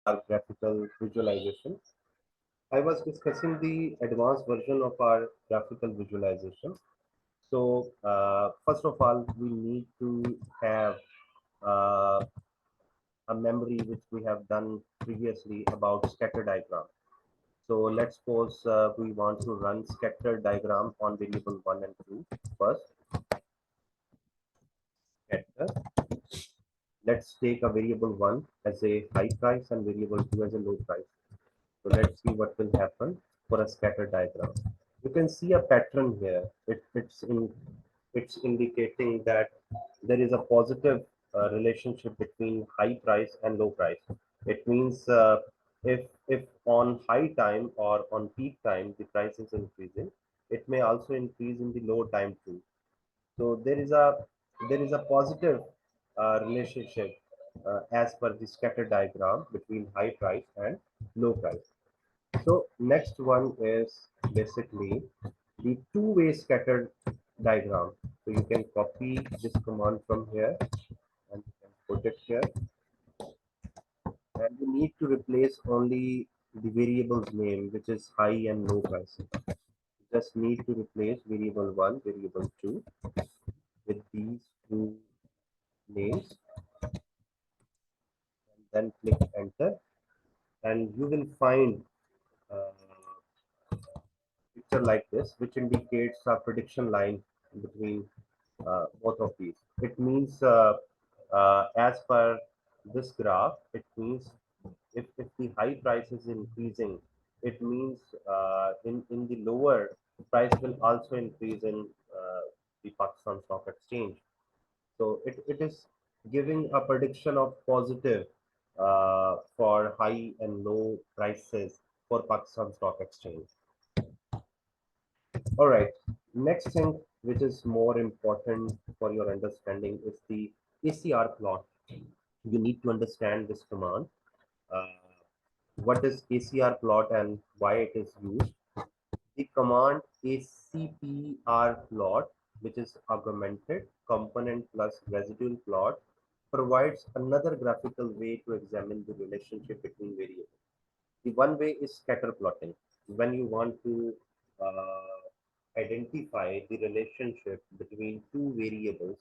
our graphical visualization. I was discussing the advanced version of our graphical visualization. So, first of all, we need to have uh, a memory which we have done previously about scatter diagram. So, let's suppose we want to run scatter diagram on variable 1 and 2 first. Scatter. Let's take a variable 1 as a high price and variable 2 as a low price. So let's see what will happen for a scatter diagram. You can see a pattern here. It's indicating that there is a positive relationship between high price and low price. It means if on high time or on peak time the price is increasing, it may also increase in the low time too. So there is a positive relationship as per the scatter diagram between high price and low price. So next one is basically the two-way scatter diagram. So you can copy this command from here and you can put it here. And you need to replace only the variable's name, which is high and low price. You just need to replace variable 1, variable 2 with these two names and then click enter and you will find uh, picture like this, which indicates a prediction line between both of these. It means, as per this graph, it means if the high price is increasing, it means in the lower price will also increase in the Pakistan Stock Exchange. So it is giving a prediction of positive for high and low prices for Pakistan Stock Exchange. All right. Next thing, which is more important for your understanding, is the ACR plot. You need to understand this command. Uh, what is ACR plot and why it is used? The command ACPR plot, which is augmented component plus residual plot, provides another graphical way to examine the relationship between variables. The one way is scatter plotting. When you want to identify the relationship between two variables,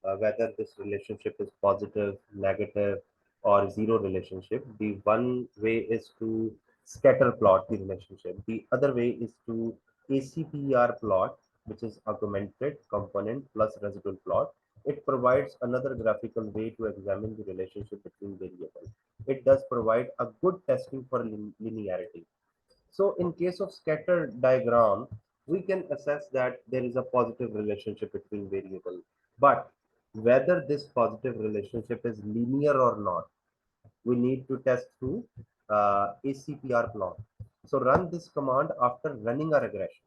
whether this relationship is positive, negative, or zero relationship, the one way is to scatter plot the relationship. The other way is to ACPR plot, which is augmented component plus residual plot. It provides another graphical way to examine the relationship between variables. It does provide a good testing for linearity. So in case of scatter diagram, we can assess that there is a positive relationship between variable. But whether this positive relationship is linear or not, we need to test through ACPR plot. So run this command after running a regression.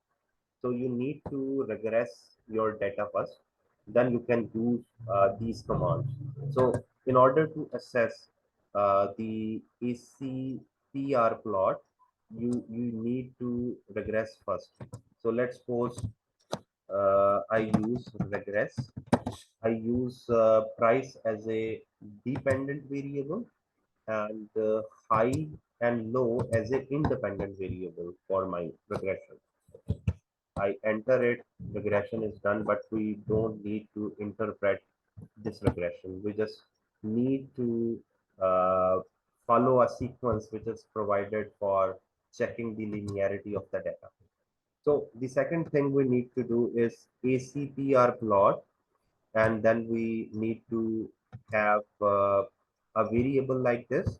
So you need to regress your data first, then you can use these commands. So in order to assess the ACPR plot, you need to regress first. So let's suppose I use regress. I use price as a dependent variable and high and low as a independent variable for my regression. I enter it, regression is done, but we don't need to interpret this regression. We just need to uh, follow a sequence which is provided for checking the linearity of the data. So the second thing we need to do is ACPR plot, and then we need to have a variable like this,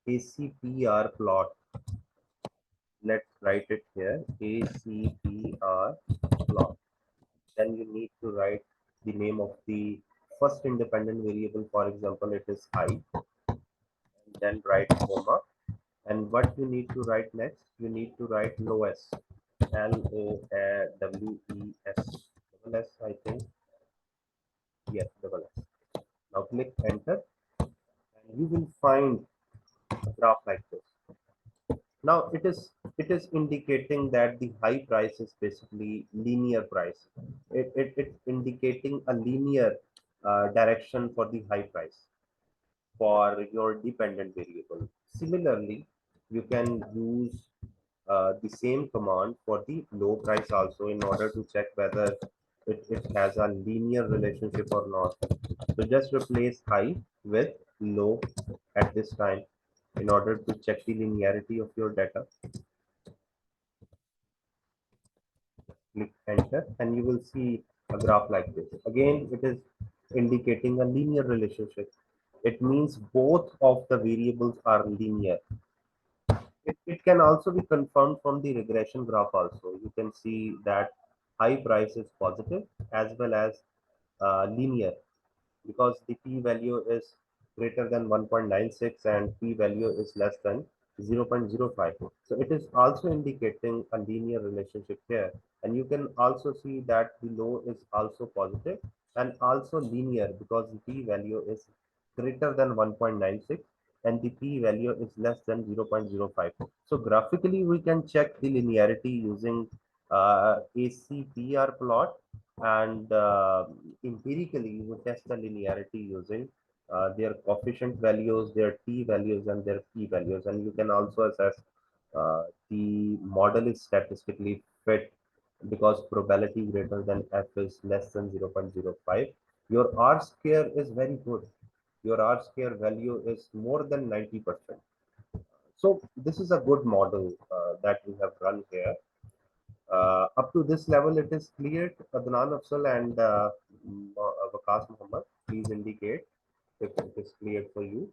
ACPR plot. Let's write it here, ACPR plot. Then you need to write the name of the first independent variable. For example, it is I, and then write comma. And what you need to write next? You need to write lowest, LOWES, double S, I think. Yes, double S. Now click enter, and you will find a graph like this. Now it is indicating that the high price is basically linear price. It's indicating a linear direction for the high price. for your dependent variable. Similarly, you can use the same command for the low price also in order to check whether it has a linear relationship or not. So just replace high with low at this time in order to check the linearity of your data. Click enter and you will see a graph like this. Again, it is indicating a linear relationship. It means both of the variables are linear. It can also be confirmed from the regression graph also. You can see that high price is positive as well as linear, because the p-value is greater than 1.96 and p-value is less than 0.05. So it is also indicating a linear relationship here. And you can also see that the low is also positive and also linear because the p-value is greater than 1.96 and the p-value is less than 0.05. So graphically, we can check the linearity using ACPR plot, and empirically we test the linearity using their coefficient values, their t values, and their p values. And you can also assess the model is statistically fit because probability greater than f is less than 0.05. Your r square is very good. Your r square value is more than 90%. So this is a good model that we have run here. Up to this level, it is clear. Adnan Afzal and Waqas Muhammad, please indicate if it is clear for you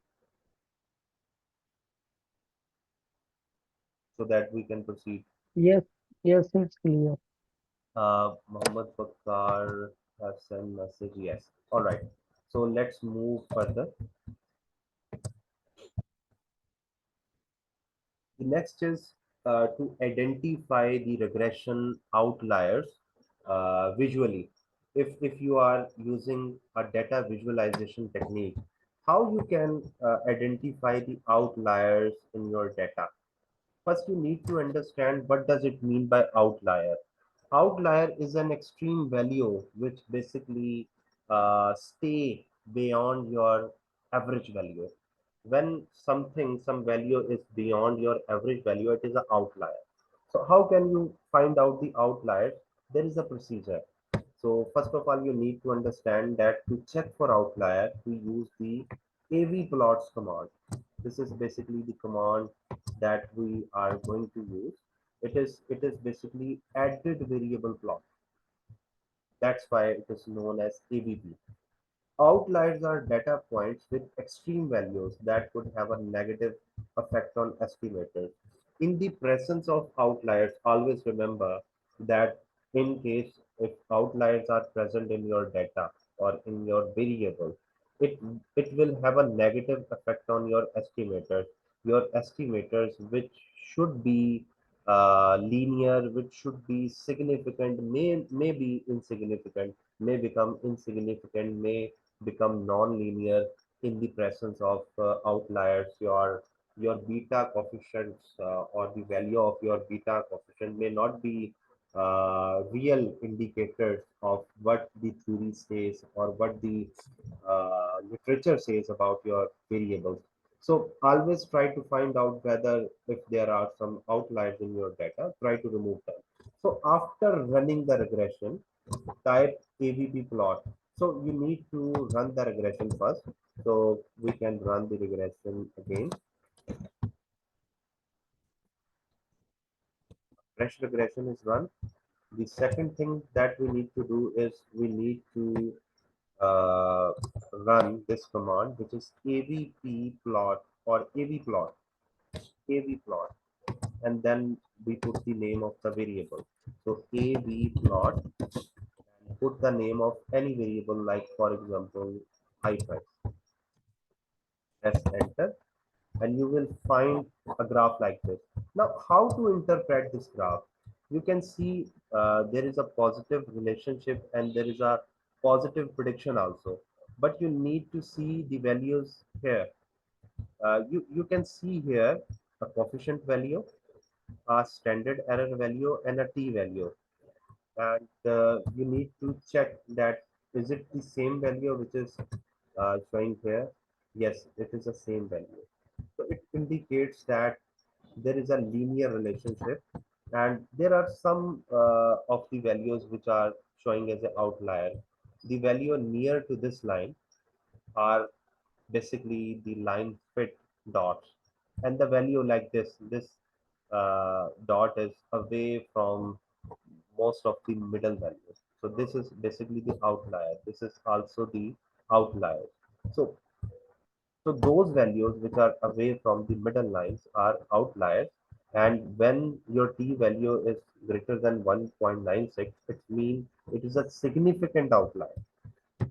so that we can proceed. Yes, yes, it's clear. Muhammad Bakar has sent message. Yes. All right. So let's move further. The next is to identify the regression outliers visually. If you are using a data visualization technique, how you can identify the outliers in your data? First, you need to understand what does it mean by outlier. Outlier is an extreme value which basically stay beyond your average value. When some value is beyond your average value, it is an outlier. So how can you find out the outliers? There is a procedure. So first of all, you need to understand that to check for outlier, we use the AV plots command. This is basically the command that we are going to use. It is basically added variable plot. That's why it is known as AVP. Outliers are data points with extreme values that could have a negative effect on estimators. In the presence of outliers, always remember that in case if outliers are present in your data or in your variable, it it will have a negative effect on your estimators. Your estimators, which should be linear, which should be significant, may be insignificant, may become insignificant, may become non-linear in the presence of outliers. Your beta coefficients or the value of your beta coefficient may not be real indicators of what the theory says or what the literature says about your variables. So always try to find out whether if there are some outliers in your data, try to remove them. So after running the regression, type AVP plot. So you need to run the regression first. So we can run the regression again. Fresh regression is run. The second thing that we need to do is we need to uh, run this command, which is AVP plot or AV plot, AV plot, and then we put the name of the variable. So AV plot, and put the name of any variable, like for example, high price. Press enter and you will find a graph like this. Now, how to interpret this graph? You can see there is a positive relationship and there is a positive prediction also. But you need to see the values here. You can see here a coefficient value, a standard error value, and a t value. And you need to check that is it the same value which is showing here. Yes, it is the same value. So it indicates that there is a linear relationship, and there are some of the values which are showing as an outlier. The value near to this line are basically the line fit dots, and the value like this dot is away from most of the middle values. So this is basically the outlier. This is also the outlier. So so those values which are away from the middle lines are outliers. And when your t value is greater than 1.96, it means it is a significant outlier.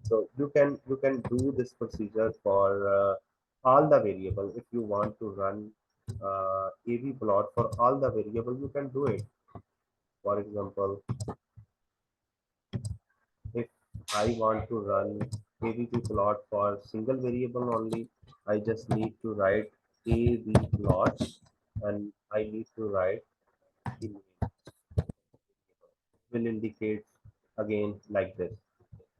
So you can do this procedure for all the variable. If you want to run AV plot for all the variable, you can do it. For example, if I want to run AVP plot for single variable only, I just need to write AV plot, and I need to write the name will indicate again like this.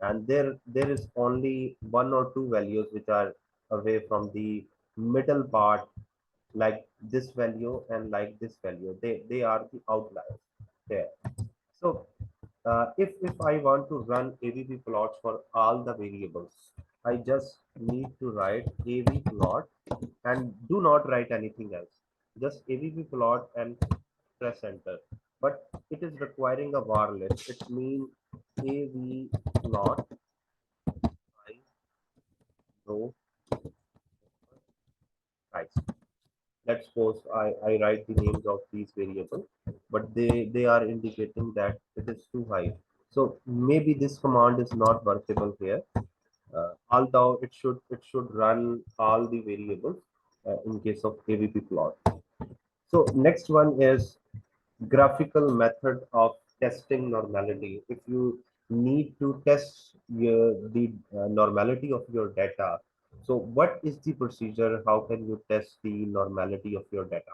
And there is only one or two values which are away from the middle part, like this value and like this value. They are the outliers there. So if I want to run AVP plots for all the variables, I just need to write AV plot and do not write anything else. Just AVP plot and press enter. But it is requiring a var list. It means AV plot by row price. Let's suppose I write the names of these variables, but they are indicating that it is too high. So maybe this command is not workable here. Although it should run all the variables in case of AVP plot. So next one is graphical method of testing normality. If you need to test the normality of your data, so what is the procedure? How can you test the normality of your data?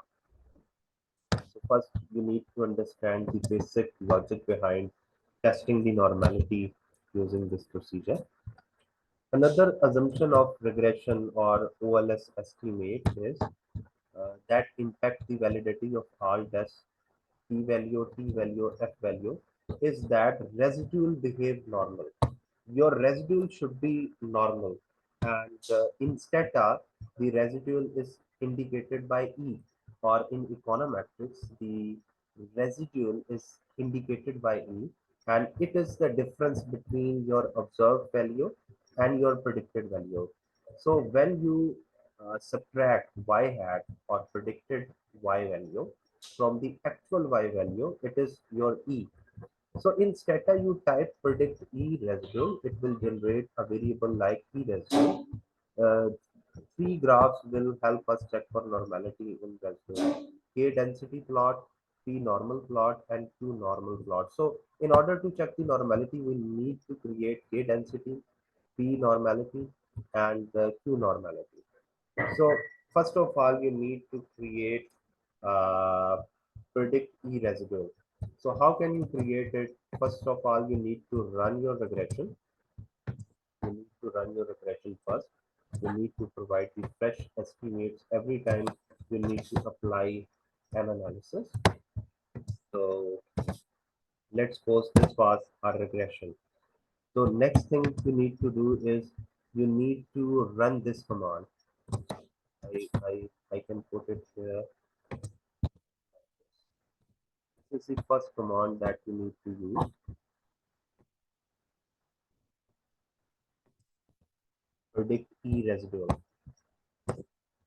So first, you need to understand the basic logic behind testing the normality using this procedure. Another assumption of regression or OLS estimate is that impact the validity of all tests, p-value, t-value, f-value, is that residual behave normal. Your residual should be normal, and in Stata, the residual is indicated by E, or in econometrics, the residual is indicated by E, and it is the difference between your observed value and your predicted value. So when you subtract y hat or predicted y value from the actual y value, it is your E. So in Stata, you type predict E residual, it will generate a variable like E residual. Uh, Three graphs will help us check for normality in residual: K density plot, P normal plot, and Q normal plot. So in order to check the normality, we need to create K density, P normality, and Q normality. So first of all, you need to create uh, predict E residual. So how can you create it? First of all, you need to run your regression. You need to run your regression first. You need to provide the fresh estimates every time you need to apply an analysis. So let's suppose this was our regression. So next thing you need to do is you need to run this command. I can put it here. This is the first command that you need to use. Predict E residual.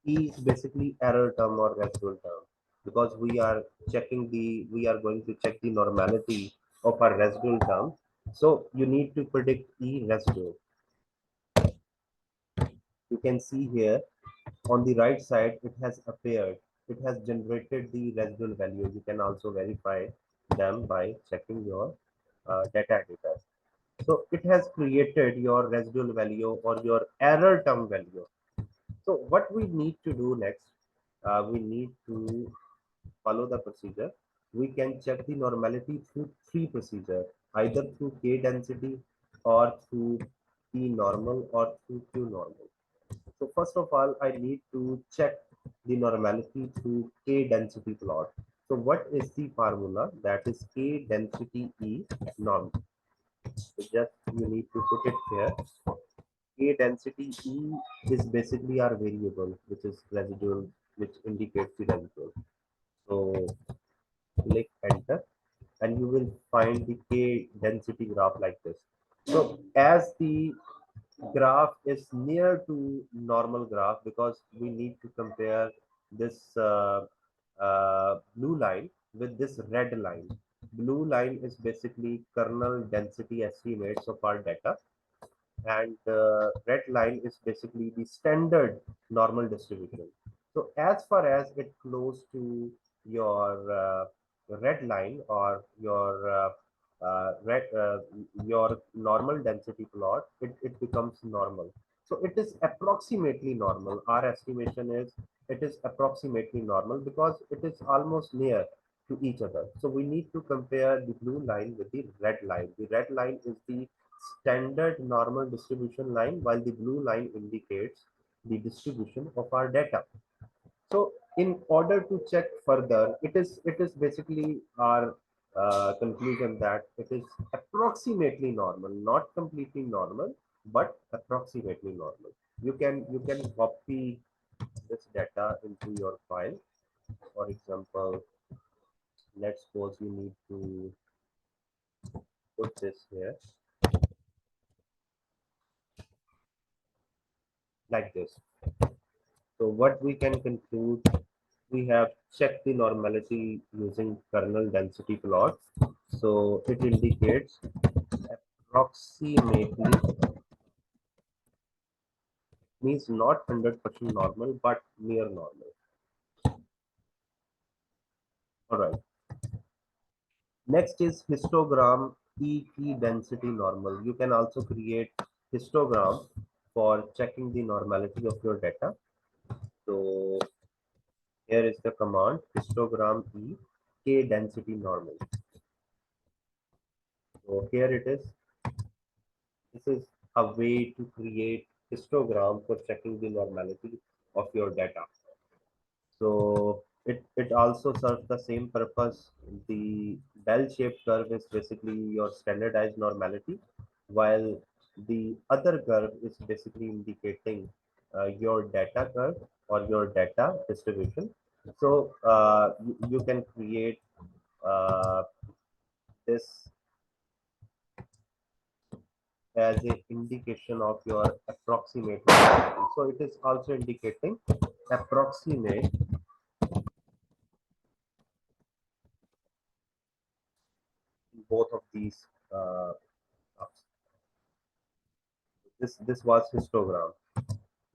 E is basically error term or residual term, because we are going to check the normality of our residual term. So you need to predict E residual. You can see here on the right side, it has appeared. It has generated the residual value. You can also verify them by checking your data editor. So it has created your residual value or your error term value. So what we need to do next, we need to follow the procedure. We can check the normality through three procedures, either through K density or through P normal or through Q normal. So first of all, I need to check the normality through K density plot. So what is the formula? That is K density E norm. So just you need to put it here. K density E is basically our variable, which is residual, which indicates the residual. So click enter and you will find the K density graph like this. So as the graph is near to normal graph, because we need to compare this blue line with this red line. Blue line is basically kernel density estimates of our data, and red line is basically the standard normal distribution. So as far as it close to your red line or your normal density plot, it becomes normal. So it is approximately normal. Our estimation is it is approximately normal because it is almost near to each other. So we need to compare the blue line with the red line. The red line is the standard normal distribution line, while the blue line indicates the distribution of our data. So in order to check further, it is basically our conclusion that it is approximately normal, not completely normal, but approximately normal. You can copy this data into your file. For example, let's suppose you need to put this here like this. So what we can conclude, we have checked the normality using kernel density plot. So it indicates approximately, means not 100% normal, but near normal. All right. Next is histogram ET density normal. You can also create histogram for checking the normality of your data. So here is the command histogram E K density normal. So here it is. This is a way to create histogram for checking the normality of your data. So it also serves the same purpose. The bell-shaped curve is basically your standardized normality, while the other curve is basically indicating your data curve or your data distribution. So you can create uh, this as an indication of your approximate normality. So it is also indicating approximate both of these. This was histogram.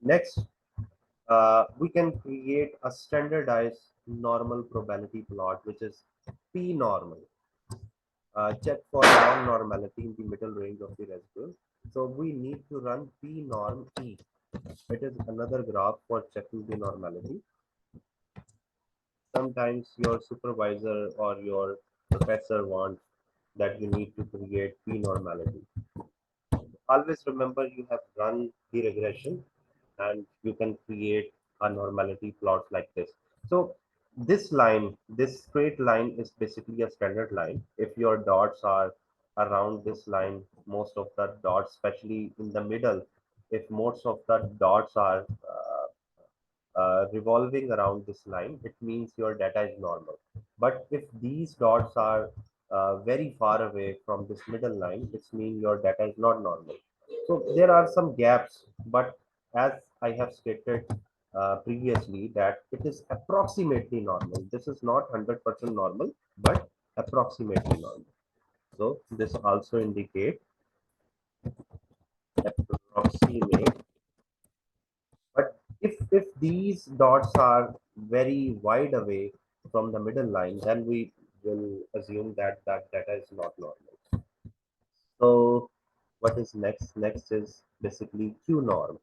Next, we can create a standardized normal probability plot, which is p normal. Check for non-normality in the middle range of the residual. So we need to run p norm e. It is another graph for checking the normality. Sometimes your supervisor or your professor wants that you need to create p normality. Always remember you have run the regression and you can create a normality plot like this. So this line, this straight line is basically a standard line. If your dots are around this line, most of the dots, especially in the middle, if most of the dots are revolving around this line, it means your data is normal. But if these dots are very far away from this middle line, it means your data is not normal. So there are some gaps, but as I have stated previously, that it is approximately normal. This is not 100% normal, but approximately normal. So this also indicate approximate. But if these dots are very wide away from the middle line, then we will assume that that data is not normal. So what is next? Next is basically Q norm.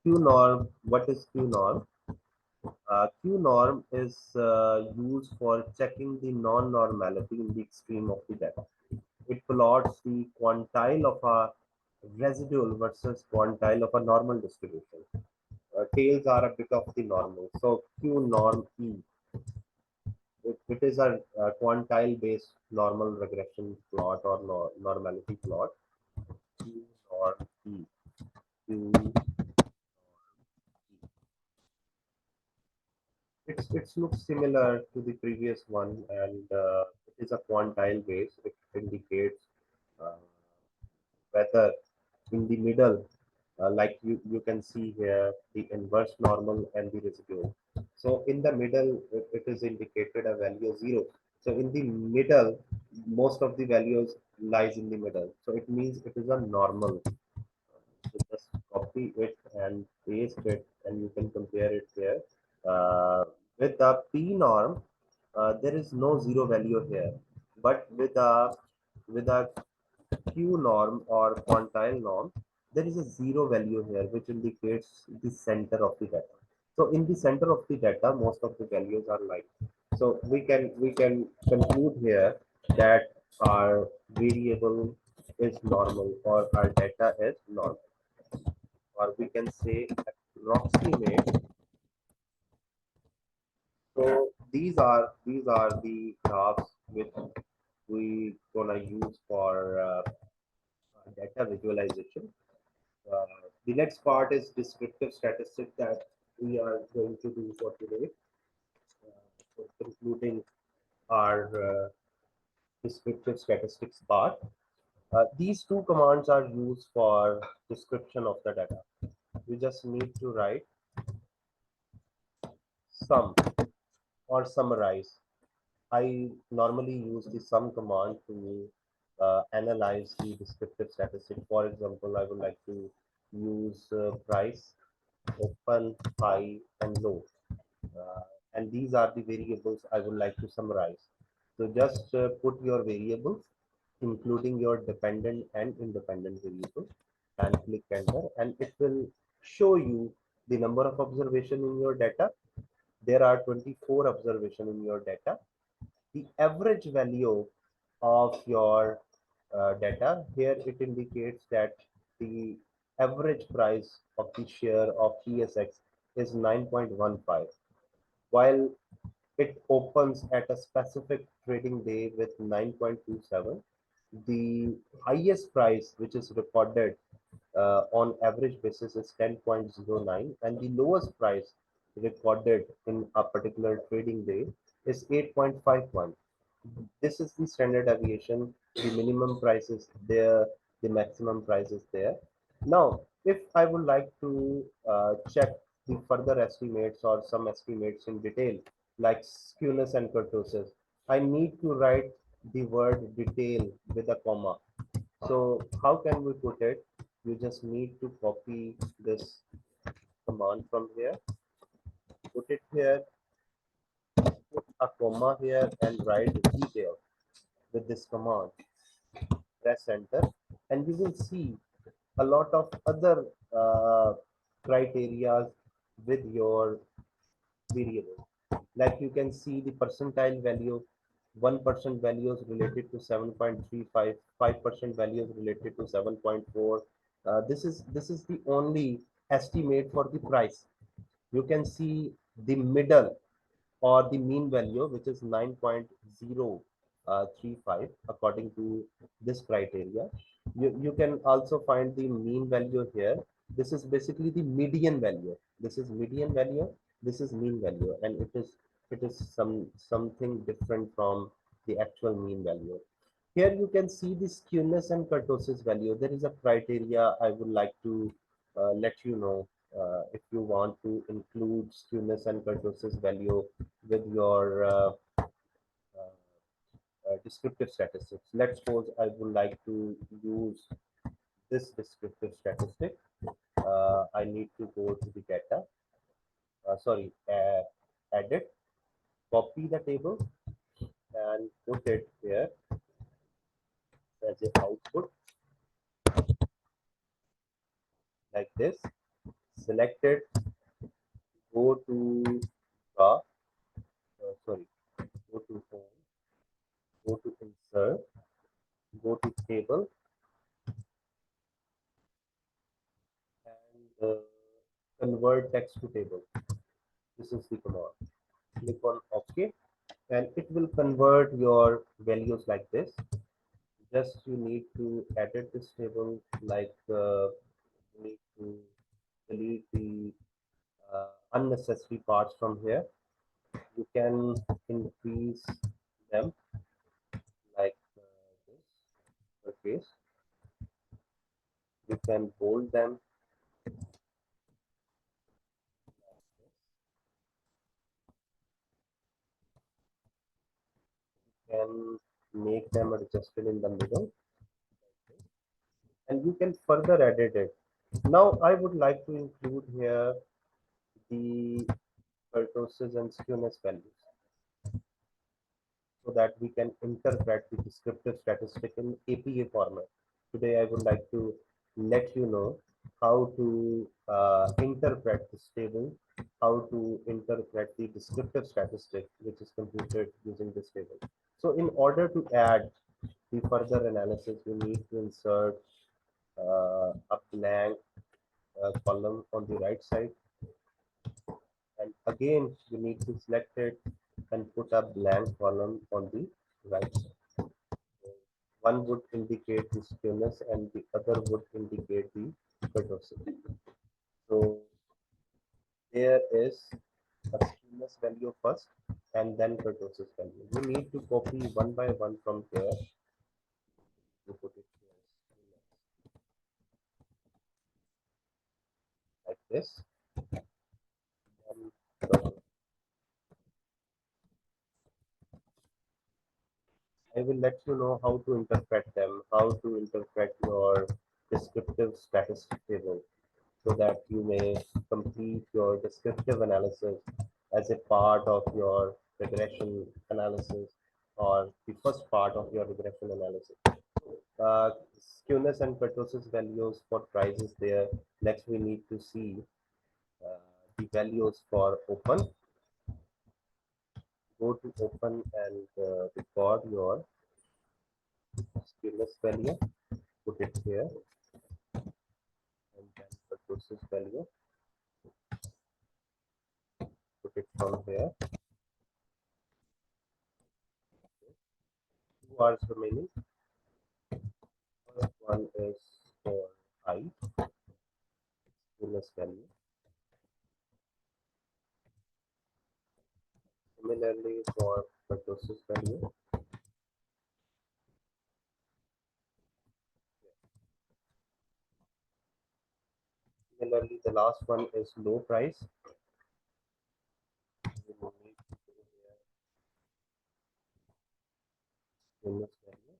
Q norm. What is Q norm? Q norm is used for checking the non-normality in the extreme of the data. It plots the quantile of a residual versus quantile of a normal distribution. tails are a bit of the normal. So Q norm E, it is a quantile based normal regression plot or normality plot. Q norm E. Q, it looks similar to the previous one, and it is a quantile base. It indicates uh, whether in the middle, like you can see here, the inverse normal and the residual. So in the middle, it is indicated a value of 0. So in the middle, most of the values lies in the middle. So it means it is a normal. So just copy it and paste it, and you can compare it here. With the P norm, there is no zero value here, but with a Q norm or quantile norm, there is a zero value here, which indicates the center of the data. So in the center of the data, most of the values are like. So we can conclude here that our variable is normal or our data is normal, or we can say approximate. So these are the graphs which we gonna use for data visualization. Uh, the next part is descriptive statistics that we are going to do for today, so concluding our descriptive statistics part. These two commands are used for description of the data. You just need to write sum or summarize. I normally use the sum command to analyze the descriptive statistic. For example, I would like to use price, open, high, and low. Uh, and these are the variables I would like to summarize. So just put your variables, including your dependent and independent variables, and click enter, and it will show you the number of observation in your data. There are 24 observation in your data. The average value of your data here, it indicates that the average price of the share of TSX is 9.15, while it opens at a specific trading day with 9.27. The highest price which is recorded on average basis is 10.09, and the lowest price recorded in a particular trading day is 8.51. This is the standard deviation. The minimum price is there, the maximum price is there. Now, if I would like to check the further estimates or some estimates in detail, like skewness and kurtosis, I need to write the word detail with a comma. So how can we put it? You just need to copy this command from here, put it here, put a comma here, and write detail with this command. Press enter, and you will see a lot of other criteria with your variable. Like you can see the percentile value, 1% values related to 7.35, 5% values related to 7.4. This is the only estimate for the price. You can see the middle or the mean value, which is 9.035 according to this criteria. You can also find the mean value here. This is basically the median value. This is median value. This is mean value, and it is something different from the actual mean value. Here you can see the skewness and kurtosis value. There is a criteria I would like to let you know. If you want to include skewness and kurtosis value with your descriptive statistics. Let's suppose I would like to use this descriptive statistic. I need to go to the data, sorry, edit, copy the table, and put it here as a output like this. Select it, go to sorry, go to home, go to insert, go to table, and convert text to table. This is the command. Click on OK, and it will convert your values like this. Just you need to edit this table, like you need to delete the unnecessary parts from here. You can increase them like this. Okay, you can bold them. Can make them adjusted in the middle, and you can further edit it. Now I would like to include here the kurtosis and skewness values so that we can interpret the descriptive statistic in APA format. Today I would like to let you know how to interpret this table, how to interpret the descriptive statistic which is computed using this table. So in order to add the further analysis, we need to insert a blank column on the right side, and again you need to select it and put a blank column on the right side. One would indicate the skewness and the other would indicate the kurtosis. So there is a skewness value first and then kurtosis value. You need to copy one by one from here to put it here like this. And I will let you know how to interpret them, how to interpret your descriptive statistic table so that you may complete your descriptive analysis as a part of your regression analysis or the first part of your regression analysis. Skewness and kurtosis values for prices there. Next, we need to see the values for open. Go to open and record your skewness value. Put it here, and then kurtosis value. Put it from here. 2 hours remaining. First one is for height, skewness value. Similarly, for kurtosis value. Similarly, the last one is low price. You will need to go here, skewness value.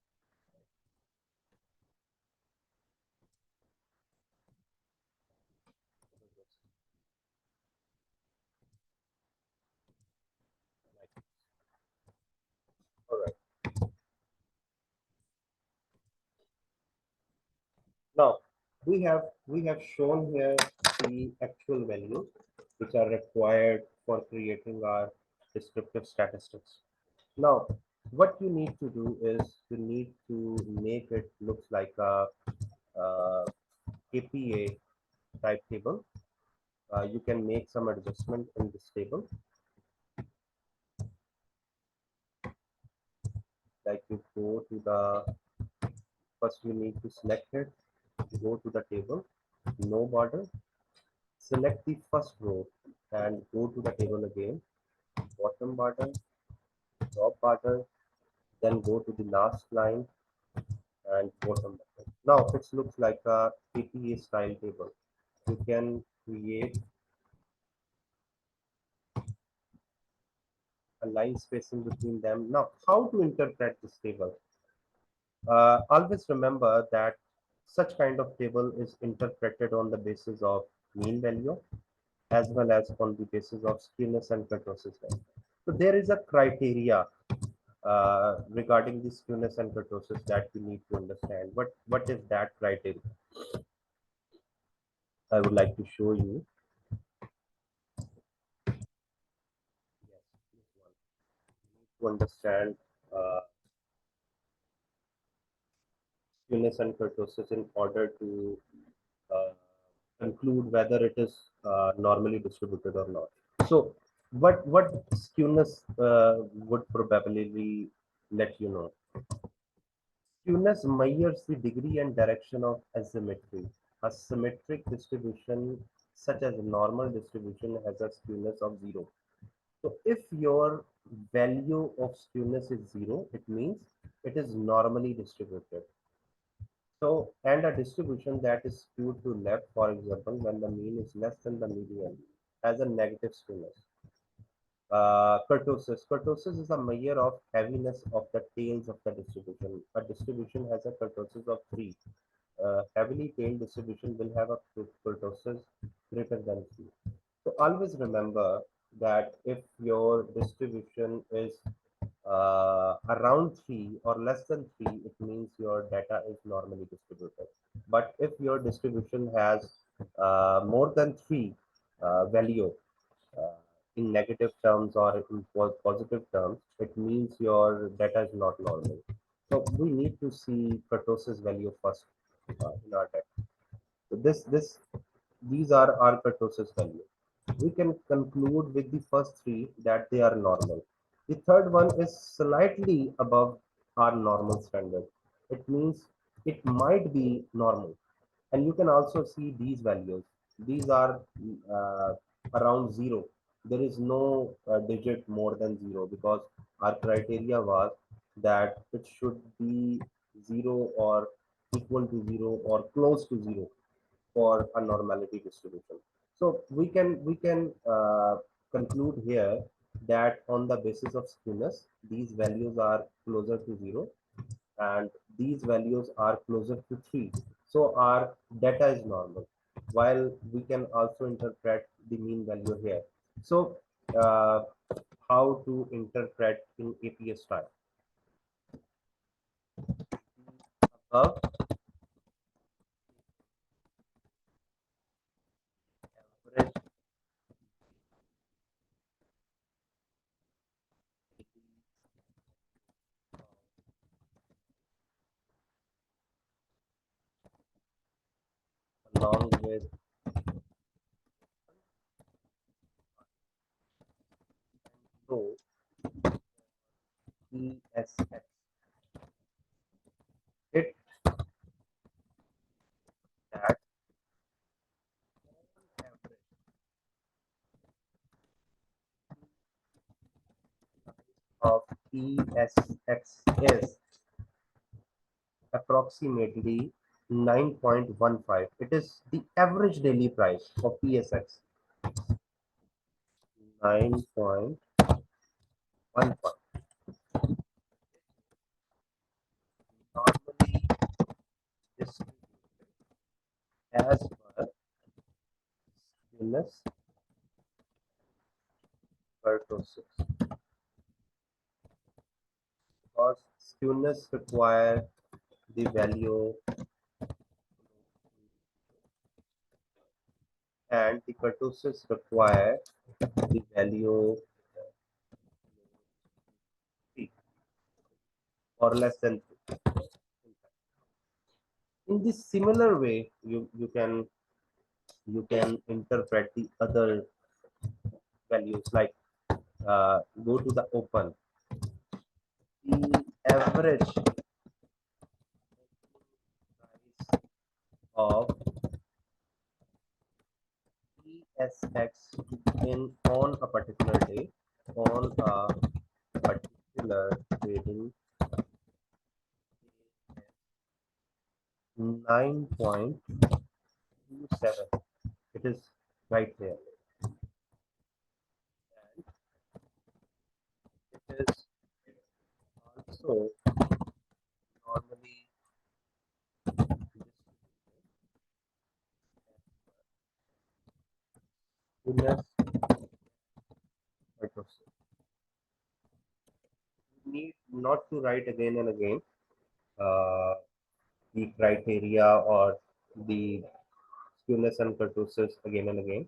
Like, all right. Now we have shown here the actual values which are required for creating our descriptive statistics. Now, what you need to do is you need to make it look like a KPA type table. You can make some adjustment in this table, like you go to the first you need to select it, go to the table, no border, select the first row and go to the table again, bottom border, top border, then go to the last line and bottom border. Now it looks like a KPA style table. You can create a line spacing between them. Now, how to interpret this table? Always remember that such kind of table is interpreted on the basis of mean value as well as on the basis of skewness and kurtosis value. So there is a criteria regarding the skewness and kurtosis that we need to understand. What is that criteria? I would like to show you. Yes, this one. You need to understand uh, skewness and kurtosis in order to uh, conclude whether it is normally distributed or not. So what skewness would probably let you know. Skewness measures the degree and direction of asymmetry. A symmetric distribution, such as a normal distribution, has a skewness of zero. So if your value of skewness is zero, it means it is normally distributed. So, and a distribution that is skewed to left, for example, when the mean is less than the median, has a negative skewness. Kurtosis. Kurtosis is a measure of heaviness of the tails of the distribution. A distribution has a kurtosis of 3. Heavily tailed distribution will have a kurtosis greater than 3. So always remember that if your distribution is around 3 or less than 3, it means your data is normally distributed. But if your distribution has more than 3 value, uh, in negative terms or in positive terms, it means your data is not normal. So we need to see kurtosis value first in our data. So these are our kurtosis value. We can conclude with the first three that they are normal. The third one is slightly above our normal standard. It means it might be normal. And you can also see these values. These are uh, around zero. There is no digit more than zero because our criteria was that it should be zero or equal to zero or close to zero for a normality distribution. So we can conclude here that on the basis of skewness, these values are closer to zero, and these values are closer to 3. So our data is normal, while we can also interpret the mean value here. So uh, how to interpret in APS style? Above average along with low ESX. It that average of ESX is approximately 9.15. It is the average daily price of PSX. 9.15 normally distributed as per Guinness kurtosis, because skewness require the value and the kurtosis require the value 3 or less than 3. In this similar way, you can interpret the other values, like go to the open. The average price of ESX in on a particular day on a particular trading 9.27. It is right there. It is also normally distributed purposes. You need not to write again and again uh, the criteria or the skewness and kurtosis again and again.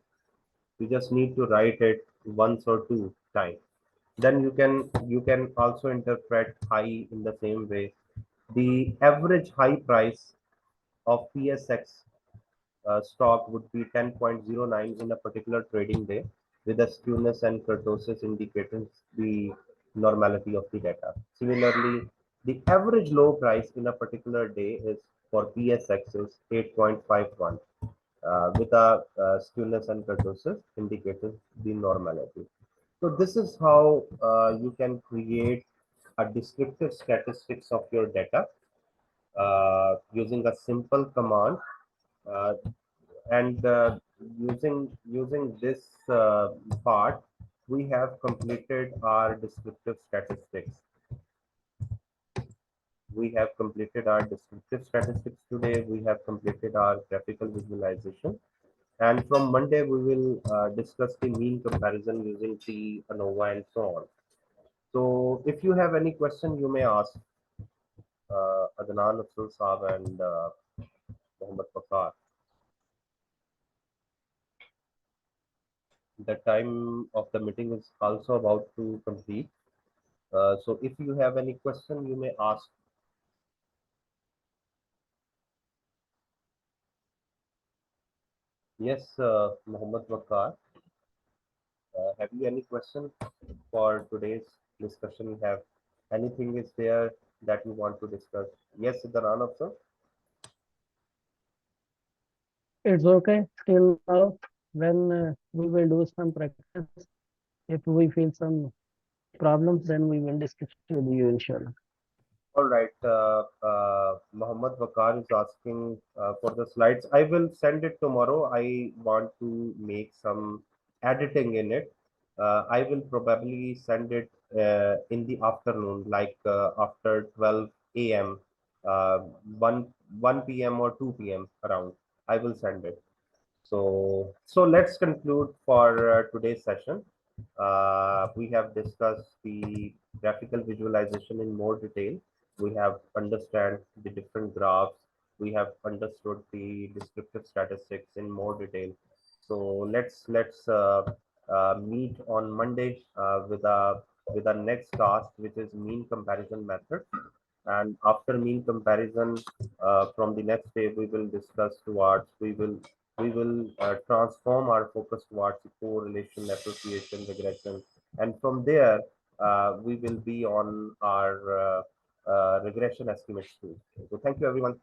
You just need to write it once or two times. Then you can also interpret high in the same way. The average high price of PSX stock would be 10.09 in a particular trading day, with the skewness and kurtosis indicators the normality of the data. Similarly, the average low price in a particular day is for PSX is 8.51, with a skewness and kurtosis indicators the normality. So this is how you can create a descriptive statistics of your data using a simple command, uh, and using this part, we have completed our descriptive statistics. We have completed our descriptive statistics today. We have completed our graphical visualization, and from Monday we will discuss the mean comparison using the ANOVA and so on. So if you have any question, you may ask Adnan Afzal Saab and Mohammed Bakar. The time of the meeting is also about to complete. So if you have any question, you may ask. Yes, Mohammed Bakar, have you any question for today's discussion? You have anything is there that you want to discuss? Yes, Siddharth also. It's okay till now. When we will do some practice, if we feel some problems, then we will discuss with you, inshallah. All right. Muhammad Bakar is asking for the slides. I will send it tomorrow. I want to make some editing in it. I will probably send it in the afternoon, like after 12 a.m., uh, 1, 1 p.m. or 2 p.m. around. I will send it. So let's conclude for today's session. We have discussed the graphical visualization in more detail. We have understand the different graphs. We have understood the descriptive statistics in more detail. So let's meet on Monday with a next task, which is mean comparison method. And after mean comparison, from the next day, we will discuss towards we will transform our focus towards the correlation, association, regression, and from there we will be on our regression estimates too. So thank you, everyone.